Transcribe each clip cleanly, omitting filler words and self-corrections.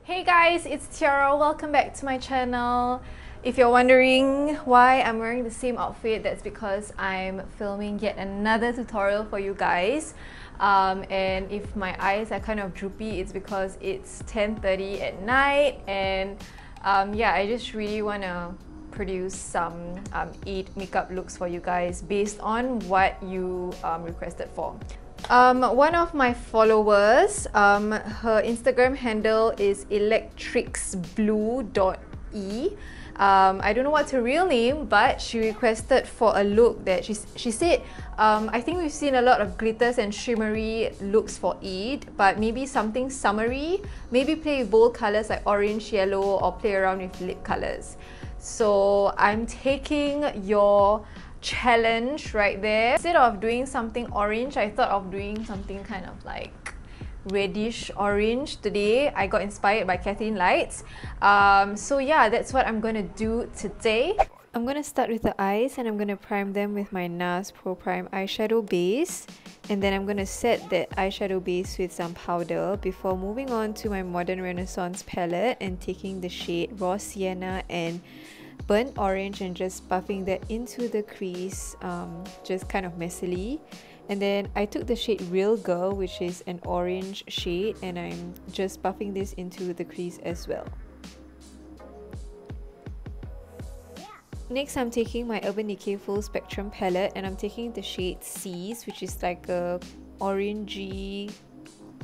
Hey guys, it's Tiara. Welcome back to my channel. If you're wondering why I'm wearing the same outfit, that's because I'm filming yet another tutorial for you guys. And if my eyes are kind of droopy, it's because it's 10:30 at night, and yeah, I just really want to produce some Eid makeup looks for you guys based on what you requested for. One of my followers, her Instagram handle is electricsblue.e. I don't know what's her real name, but she requested for a look that she said, I think we've seen a lot of glitters and shimmery looks for Eid, but maybe something summery, maybe play with bold colors like orange, yellow, or play around with lip colors. So I'm taking your challenge right there. Instead of doing something orange, I thought of doing something kind of like reddish orange today. I got inspired by Kathleen Lights. So yeah, that's what I'm gonna do today. I'm gonna start with the eyes, and I'm gonna prime them with my NARS Pro Prime eyeshadow base, and then I'm gonna set that eyeshadow base with some powder before moving on to my Modern Renaissance palette and taking the shade Raw Sienna and Burnt Orange and just buffing that into the crease, just kind of messily. And then I took the shade Real Girl, which is an orange shade, and I'm just buffing this into the crease as well. Next, I'm taking my Urban Decay Full Spectrum palette, and I'm taking the shade Seas, which is like a orangey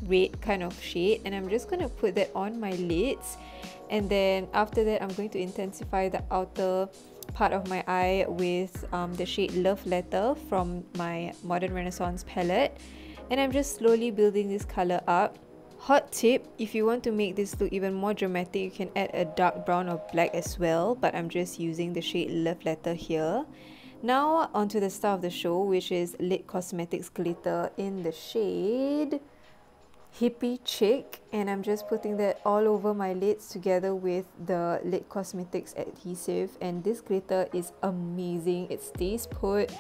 red kind of shade, and I'm just going to put that on my lids. And then after that, I'm going to intensify the outer part of my eye with the shade Love Letter from my Modern Renaissance palette, and I'm just slowly building this color up. Hot tip, if you want to make this look even more dramatic, you can add a dark brown or black as well, but I'm just using the shade Love Letter here. Now onto the star of the show, which is Lid Cosmetics Glitter in the shade Hippie Chick, and I'm just putting that all over my lids together with the Lid Cosmetics adhesive, and this glitter is amazing. It stays put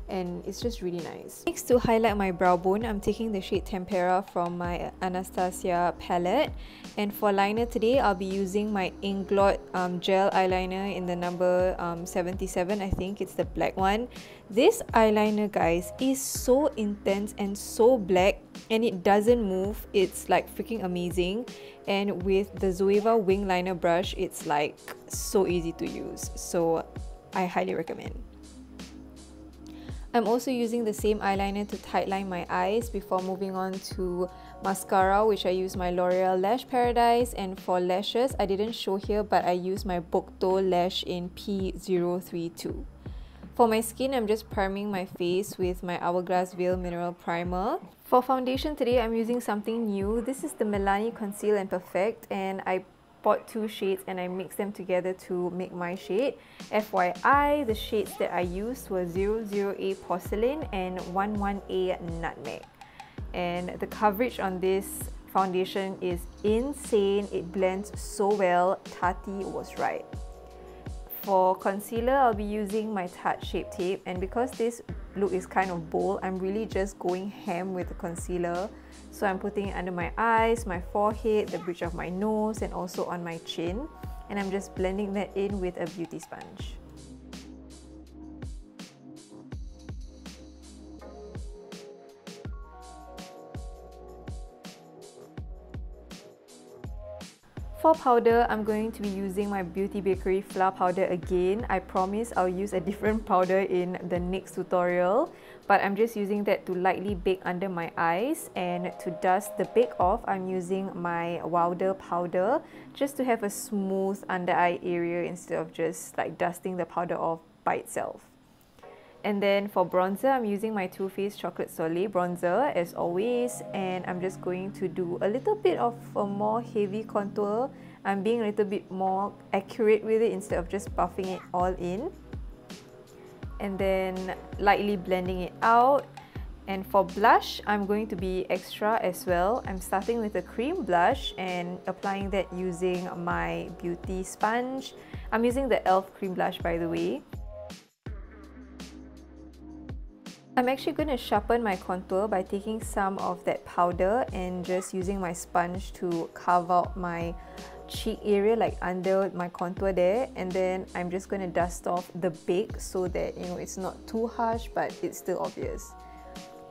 and it's just really nice. Next, to highlight my brow bone, I'm taking the shade Tempera from my Anastasia palette, and for liner today I'll be using my Inglot gel eyeliner in the number 77. I think it's the black one. This eyeliner, guys, is so intense and so black, and it doesn't move. It's like freaking amazing. And with the Zoeva wing liner brush, it's like so easy to use, so I highly recommend. I'm also using the same eyeliner to tightline my eyes before moving on to mascara, which I use my L'Oreal Lash Paradise. And for lashes, I didn't show here, but I use my Bokto lash in P032. For my skin, I'm just priming my face with my Hourglass Veil Mineral Primer. For foundation today, I'm using something new. This is the Milani Conceal and Perfect, and I bought two shades and I mixed them together to make my shade. FYI, the shades that I used were 00A Porcelain and 11A Nutmeg. And the coverage on this foundation is insane. It blends so well. Tati was right. For concealer, I'll be using my Tarte Shape Tape, and because this look is kind of bold, I'm really just going ham with the concealer. So I'm putting it under my eyes, my forehead, the bridge of my nose, and also on my chin. And I'm just blending that in with a beauty sponge. For powder, I'm going to be using my Beauty Bakerie Flour Powder again. I promise I'll use a different powder in the next tutorial, but I'm just using that to lightly bake under my eyes. And to dust the bake off, I'm using my Wilder powder just to have a smooth under eye area instead of just like dusting the powder off by itself. And then for bronzer, I'm using my Too Faced Chocolate Soleil bronzer as always, and I'm just going to do a little bit of a more heavy contour. I'm being a little bit more accurate with it instead of just buffing it all in. And then lightly blending it out. And for blush, I'm going to be extra as well. I'm starting with a cream blush and applying that using my beauty sponge. I'm using the e.l.f. cream blush, by the way. I'm actually going to sharpen my contour by taking some of that powder and just using my sponge to carve out my cheek area, like under my contour there, and then I'm just going to dust off the bake so that, you know, it's not too harsh but it's still obvious.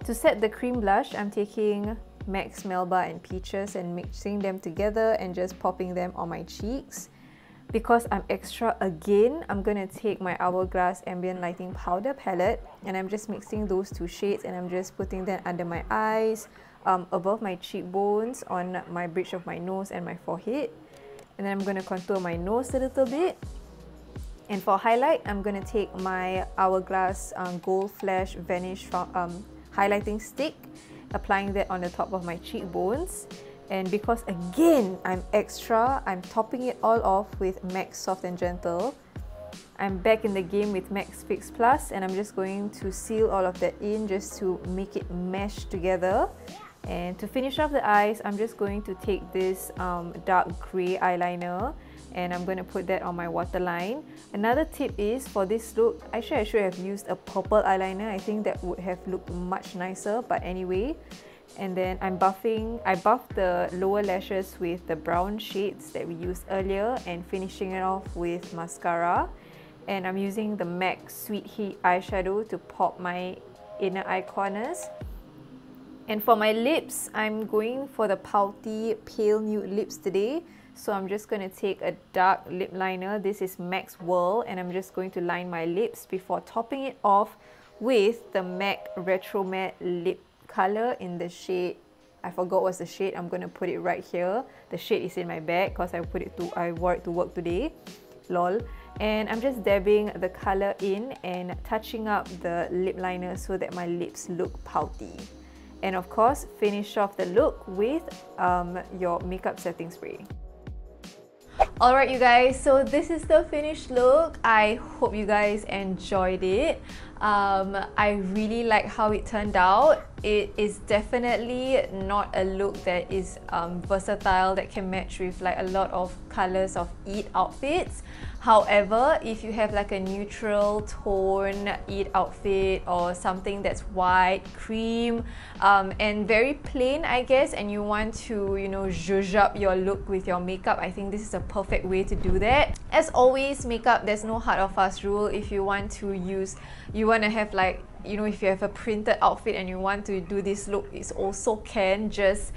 To set the cream blush, I'm taking MAC's Melba and Peaches and mixing them together and just popping them on my cheeks. Because I'm extra again, I'm going to take my Hourglass Ambient Lighting Powder palette and I'm just mixing those two shades and I'm just putting them under my eyes, above my cheekbones, on my bridge of my nose and my forehead. And then I'm going to contour my nose a little bit. And for highlight, I'm going to take my Hourglass Gold Flash Vanish highlighting stick, applying that on the top of my cheekbones. And because again, I'm extra, I'm topping it all off with MAC's Soft and Gentle. I'm back in the game with MAC's Fix Plus and I'm just going to seal all of that in just to make it mesh together. And to finish off the eyes, I'm just going to take this dark grey eyeliner and I'm going to put that on my waterline. Another tip is, for this look, actually I should have used a purple eyeliner. I think that would have looked much nicer, but anyway. And then I buffed the lower lashes with the brown shades that we used earlier and finishing it off with mascara. And I'm using the MAC Sweet Heat eyeshadow to pop my inner eye corners. And for my lips, I'm going for the pouty pale nude lips today. So I'm just going to take a dark lip liner. This is MAC's Whirl, and I'm just going to line my lips before topping it off with the MAC Retro Matte Lip color in the shade, I forgot what's the shade. I'm going to put it right here. The shade is in my bag because I wore it to work today. Lol. And I'm just dabbing the color in and touching up the lip liner so that my lips look pouty. And of course, finish off the look with your makeup setting spray. Alright you guys, so this is the finished look. I hope you guys enjoyed it. I really like how it turned out. It is definitely not a look that is versatile, that can match with like a lot of colors of Eid outfits. However, if you have like a neutral tone Eid outfit or something that's white, cream, and very plain, I guess, and you want to, you know, zhuzh up your look with your makeup, I think this is a perfect way to do that. As always, makeup, there's no hard or fast rule. If you want to have like, you know, if you have a printed outfit and you want to do this look, it also can. Just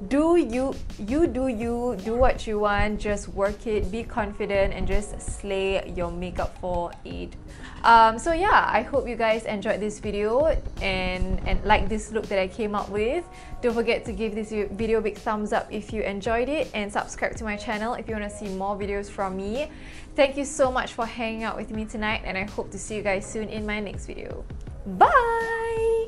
do you do what you want, just work it, be confident, and just slay your makeup for Eid. So yeah, I hope you guys enjoyed this video and like this look that I came up with. Don't forget to give this video a big thumbs up if you enjoyed it, and subscribe to my channel if you want to see more videos from me. Thank you so much for hanging out with me tonight, and I hope to see you guys soon in my next video. Bye!